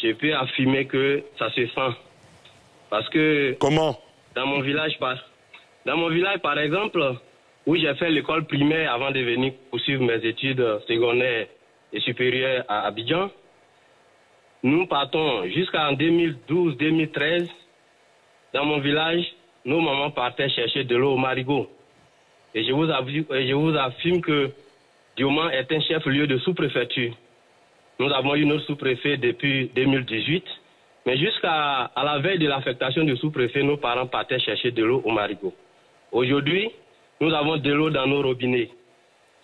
je peux affirmer que ça se sent. Parce que... Comment? Dans mon village, par exemple, où j'ai fait l'école primaire avant de venir poursuivre mes études secondaires et supérieures à Abidjan, nous partons jusqu'en 2012-2013. Dans mon village, nos mamans partaient chercher de l'eau au marigot. Et je vous affirme que Dioman est un chef-lieu de sous-préfecture. Nous avons eu notre sous-préfet depuis 2018. Mais jusqu'à la veille de l'affectation du sous-préfet, nos parents partaient chercher de l'eau au marigot. Aujourd'hui, nous avons de l'eau dans nos robinets.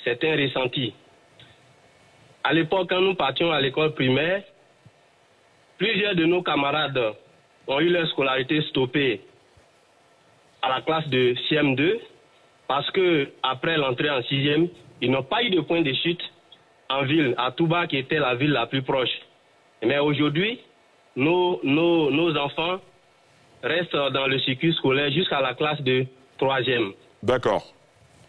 C'est un ressenti. À l'époque, quand nous partions à l'école primaire, plusieurs de nos camarades ont eu leur scolarité stoppée à la classe de CM2 parce qu'après l'entrée en 6e, ils n'ont pas eu de point de chute en ville, à Touba, qui était la ville la plus proche. Mais aujourd'hui, nos enfants restent dans le circuit scolaire jusqu'à la classe de 3e. D'accord.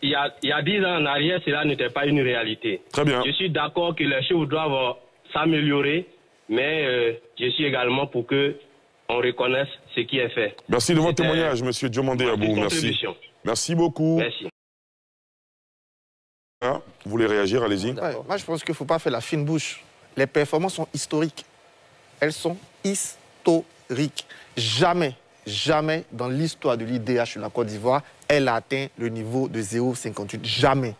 Il y a 10 ans en arrière, cela n'était pas une réalité. Très bien. Je suis d'accord que les choses doivent s'améliorer, mais je suis également pour qu'on reconnaisse ce qui est fait. Merci de votre témoignage, monsieur Diomandé Abou. Merci. Merci beaucoup. Merci. Vous voulez réagir, allez-y. Ouais, moi, je pense qu'il ne faut pas faire la fine bouche. Les performances sont historiques. Elles sont historiques. Jamais, jamais dans l'histoire de l'IDH de la Côte d'Ivoire, elle a atteint le niveau de 0,58. Jamais.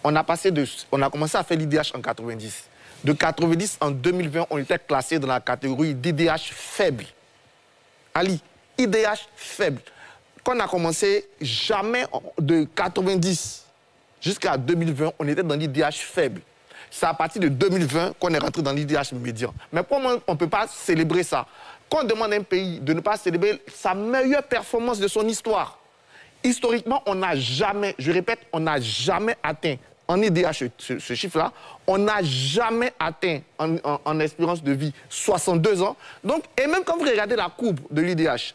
On a commencé à faire l'IDH en 90. De 90 en 2020, on était classé dans la catégorie d'IDH faible. Ali, IDH faible. Quand on a commencé, jamais de 90 jusqu'à 2020, on était dans l'IDH faible. C'est à partir de 2020 qu'on est rentré dans l'IDH médian. Mais comment on ne peut pas célébrer ça? Quand on demande à un pays de ne pas célébrer sa meilleure performance de son histoire, historiquement, on n'a jamais, je répète, on n'a jamais atteint en IDH ce chiffre-là, on n'a jamais atteint en espérance de vie 62 ans. Donc, et même quand vous regardez la courbe de l'IDH,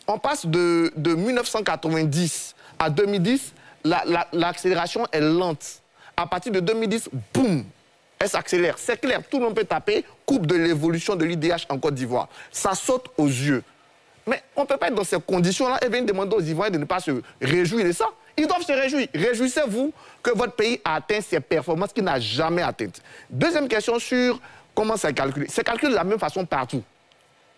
on passe de 1990 à 2010, l'accélération est lente. À partir de 2010, boum, elle s'accélère. C'est clair, tout le monde peut taper courbe de l'évolution de l'IDH en Côte d'Ivoire. Ça saute aux yeux. Mais on ne peut pas être dans ces conditions-là et venir demander aux Ivoiriens de ne pas se réjouir de ça. Ils doivent se réjouir. Réjouissez-vous que votre pays a atteint ses performances qu'il n'a jamais atteintes. Deuxième question sur comment c'est calculé. C'est calculé de la même façon partout.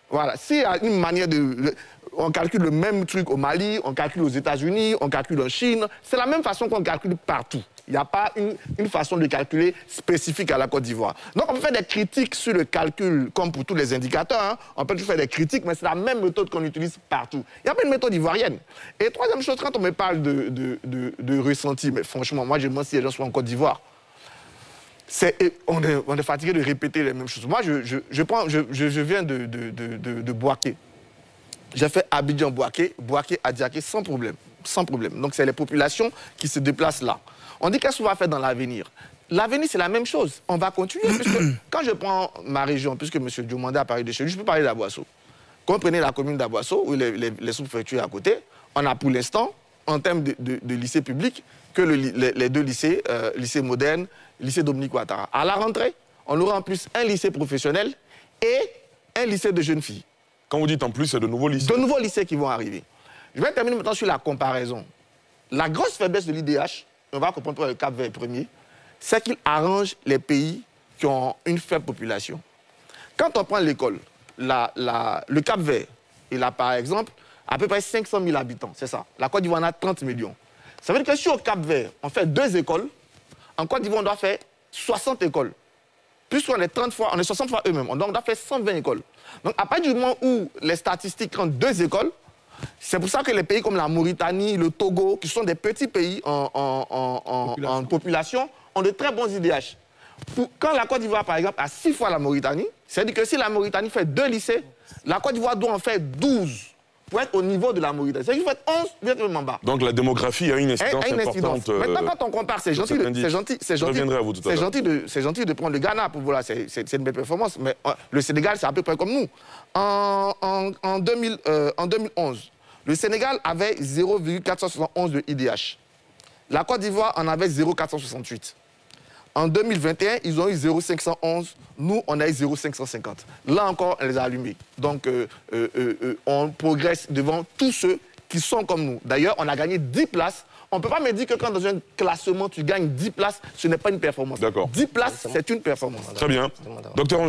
Voilà. S'il y a une manière de... On calcule le même truc au Mali, on calcule aux États-Unis, on calcule en Chine. C'est la même façon qu'on calcule partout. Il n'y a pas une façon de calculer spécifique à la Côte d'Ivoire. Donc on peut faire des critiques sur le calcul, comme pour tous les indicateurs. Hein. On peut toujours faire des critiques, mais c'est la même méthode qu'on utilise partout. Il n'y a pas une méthode ivoirienne. Et troisième chose, quand on me parle de ressenti, mais franchement, moi je me demande si les gens sont en Côte d'Ivoire. On est fatigué de répéter les mêmes choses. Moi, je viens de Bouaké. J'ai fait Abidjan-Bouaké, Bouaké-Adiaké sans problème. Sans problème. Donc, c'est les populations qui se déplacent là. On dit qu'est-ce qu'on va faire dans l'avenir? L'avenir, c'est la même chose. On va continuer. Puisque, quand je prends ma région, puisque M. Diomandé a parlé de chez lui, je peux parler d'Aboisseau. Quand on prenait la commune d'Aboisseau, où les sous-préfectures à côté, on a pour l'instant, en termes de lycées publics, que les deux lycées, lycée moderne, lycée Dominique Ouattara. À la rentrée, on aura en plus un lycée professionnel et un lycée de jeunes filles. Quand vous dites en plus, c'est de nouveaux lycées. De nouveaux lycées qui vont arriver. Je vais terminer maintenant sur la comparaison. La grosse faiblesse de l'IDH, on va comprendre pour le Cap-Vert premier, c'est qu'il arrange les pays qui ont une faible population. Quand on prend l'école, le Cap-Vert, il a par exemple à peu près 500 000 habitants, c'est ça. La Côte d'Ivoire en a 30 millions. Ça veut dire que si au Cap-Vert, on fait 2 écoles, en Côte d'Ivoire, on doit faire 60 écoles. Puisqu'on est 30 fois, on est 60 fois eux-mêmes, donc on doit faire 120 écoles. Donc à partir du moment où les statistiques rendent 2 écoles, c'est pour ça que les pays comme la Mauritanie, le Togo, qui sont des petits pays en population, ont de très bons IDH. Quand la Côte d'Ivoire, par exemple, a 6 fois la Mauritanie, c'est-à-dire que si la Mauritanie fait 2 lycées, la Côte d'Ivoire doit en faire 12 pour être au niveau de la Mauritanie. C'est-à-dire qu'il faut être 11, bien en bas. Donc la démographie a une incidence importante. Maintenant, quand on compare, c'est gentil de prendre le Ghana pour voilà, c'est une belle performance. Mais le Sénégal, c'est à peu près comme nous. En 2011, le Sénégal avait 0,471 de IDH. La Côte d'Ivoire en avait 0,468. En 2021, ils ont eu 0,511. Nous, on a eu 0,550. Là encore, on les a allumés. Donc, on progresse devant tous ceux qui sont comme nous. D'ailleurs, on a gagné 10 places. On ne peut pas me dire que quand dans un classement, tu gagnes 10 places, ce n'est pas une performance. 10 places, c'est une performance. Très bien. Docteur